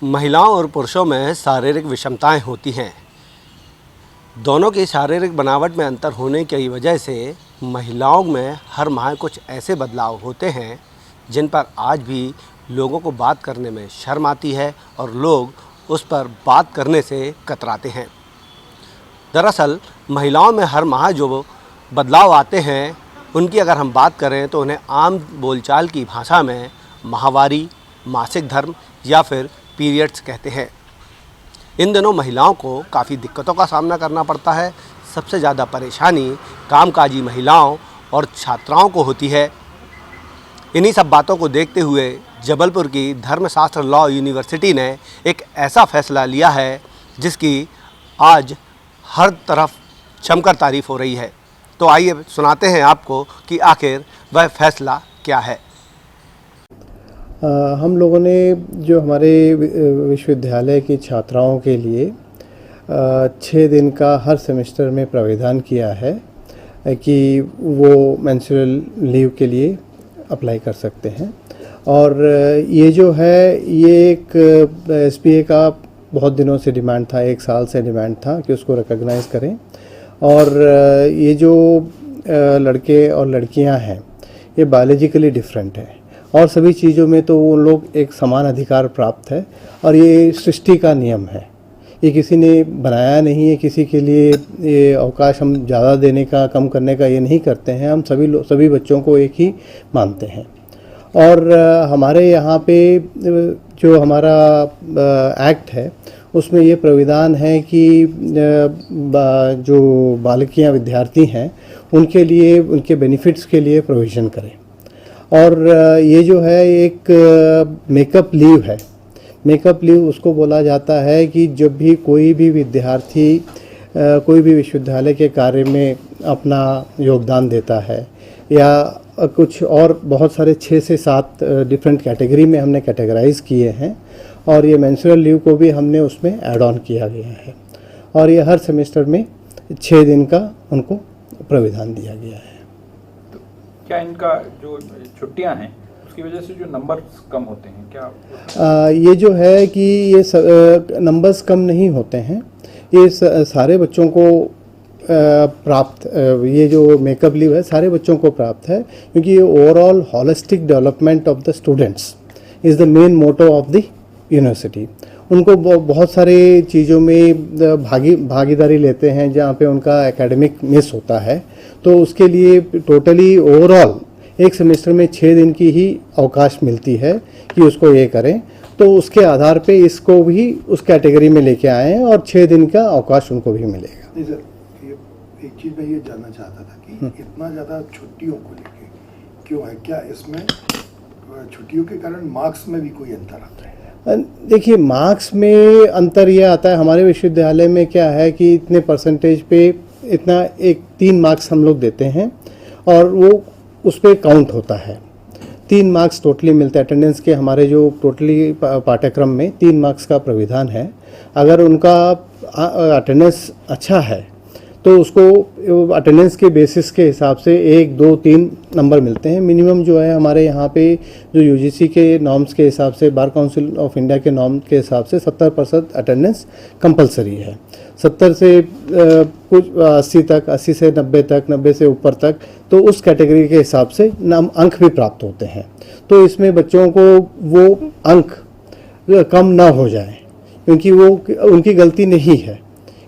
महिलाओं और पुरुषों में शारीरिक विषमताएं होती हैं। दोनों की शारीरिक बनावट में अंतर होने की वजह से महिलाओं में हर माह कुछ ऐसे बदलाव होते हैं जिन पर आज भी लोगों को बात करने में शर्म आती है और लोग उस पर बात करने से कतराते हैं। दरअसल महिलाओं में हर माह जो बदलाव आते हैं उनकी अगर हम बात करें तो उन्हें आम बोलचाल की भाषा में माहवारी, मासिक धर्म या फिर पीरियड्स कहते हैं। इन दिनों महिलाओं को काफ़ी दिक्कतों का सामना करना पड़ता है। सबसे ज़्यादा परेशानी कामकाजी महिलाओं और छात्राओं को होती है। इन्हीं सब बातों को देखते हुए जबलपुर की धर्मशास्त्र लॉ यूनिवर्सिटी ने एक ऐसा फ़ैसला लिया है जिसकी आज हर तरफ जमकर तारीफ़ हो रही है। तो आइए सुनाते हैं आपको कि आखिर वह फ़ैसला क्या है। हम लोगों ने जो हमारे विश्वविद्यालय की छात्राओं के लिए 6 दिन का हर सेमेस्टर में प्रावधान किया है कि वो मेंस्ट्रुअल लीव के लिए अप्लाई कर सकते हैं। और ये जो है ये एक एसपीए का बहुत दिनों से डिमांड था, 1 साल से डिमांड था कि उसको रिकॉग्नाइज़ करें। और ये जो लड़के और लड़कियां हैं ये बायोलॉजिकली डिफरेंट है और सभी चीज़ों में तो वो लोग एक समान अधिकार प्राप्त है और ये सृष्टि का नियम है। ये किसी ने बनाया नहीं है, किसी के लिए ये अवकाश हम ज़्यादा देने का कम करने का ये नहीं करते हैं। हम सभी बच्चों को एक ही मानते हैं। और हमारे यहाँ पे जो हमारा एक्ट है उसमें ये प्राविधान है कि जो बालकियाँ विद्यार्थी हैं उनके लिए उनके बेनिफिट्स के लिए प्रोविज़न करें। और ये जो है एक मेकअप लीव है। मेकअप लीव उसको बोला जाता है कि जब भी कोई भी विद्यार्थी कोई भी विश्वविद्यालय के कार्य में अपना योगदान देता है या कुछ और बहुत सारे 6 से 7 डिफरेंट कैटेगरी में हमने कैटेगराइज किए हैं और ये मेंस्ट्रुअल लीव को भी हमने उसमें ऐड ऑन किया गया है। और ये हर सेमेस्टर में 6 दिन का उनको प्राविधान दिया गया है। तो क्या इनका जो छुट्टियां हैं उसकी वजह से जो नंबर्स कम होते हैं क्या? ये जो है कि ये नंबर्स कम नहीं होते हैं। ये सारे बच्चों को प्राप्त ये जो मेकअप लीव है सारे बच्चों को प्राप्त है क्योंकि ये overall holistic development of the students is the main motto of the university. उनको बहुत सारे चीज़ों में भागीदारी लेते हैं जहाँ पे उनका एकेडमिक मिस होता है, तो उसके लिए टोटली ओवरऑल एक सेमेस्टर में 6 दिन की ही अवकाश मिलती है कि उसको ये करें। तो उसके आधार पे इसको भी उस कैटेगरी में लेके आए हैं और 6 दिन का अवकाश उनको भी मिलेगा। नहीं सर, एक चीज़ मैं ये जानना चाहता था कि इतना ज़्यादा छुट्टियों को लेके क्यों है? क्या इसमें छुट्टियों के कारण मार्क्स में भी कोई अंतर आता है? देखिए, मार्क्स में अंतर यह आता है, हमारे विश्वविद्यालय में क्या है कि इतने परसेंटेज पे इतना 3 मार्क्स हम लोग देते हैं और वो उस पर काउंट होता है। 3 मार्क्स टोटली मिलते हैं अटेंडेंस के। हमारे जो टोटली पाठ्यक्रम में 3 मार्क्स का प्राविधान है। अगर उनका अटेंडेंस अच्छा है तो उसको अटेंडेंस के बेसिस के हिसाब से 1, 2, 3 नंबर मिलते हैं। मिनिमम जो है हमारे यहाँ पे जो यूजीसी के नॉर्म्स के हिसाब से, बार काउंसिल ऑफ इंडिया के नॉर्म के हिसाब से 70% अटेंडेंस कंपलसरी है। 70 से कुछ 80 तक, 80 से 90 तक, 90 से ऊपर तक, तो उस कैटेगरी के हिसाब से अंक भी प्राप्त होते हैं। तो इसमें बच्चों को वो अंक कम ना हो जाए क्योंकि वो उनकी गलती नहीं है,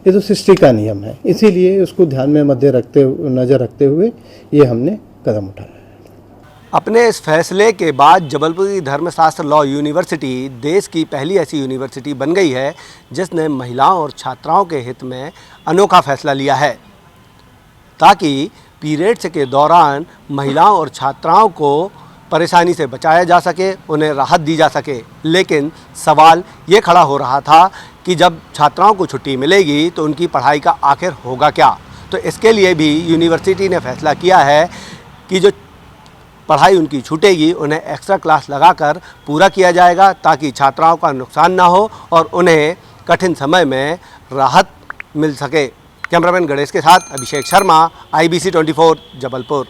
ये तो सृष्टि का नियम है। इसीलिए उसको ध्यान में नज़र रखते हुए ये हमने कदम उठाया है। अपने इस फैसले के बाद जबलपुर की धर्मशास्त्र लॉ यूनिवर्सिटी देश की पहली ऐसी यूनिवर्सिटी बन गई है जिसने महिलाओं और छात्राओं के हित में अनोखा फैसला लिया है ताकि पीरियड्स के दौरान महिलाओं और छात्राओं को परेशानी से बचाया जा सके, उन्हें राहत दी जा सके। लेकिन सवाल ये खड़ा हो रहा था कि जब छात्राओं को छुट्टी मिलेगी तो उनकी पढ़ाई का आखिर होगा क्या। तो इसके लिए भी यूनिवर्सिटी ने फैसला किया है कि जो पढ़ाई उनकी छूटेगी उन्हें एक्स्ट्रा क्लास लगाकर पूरा किया जाएगा ताकि छात्राओं का नुकसान ना हो और उन्हें कठिन समय में राहत मिल सके। कैमरामैन गणेश के साथ अभिषेक शर्मा, IBC 24 जबलपुर।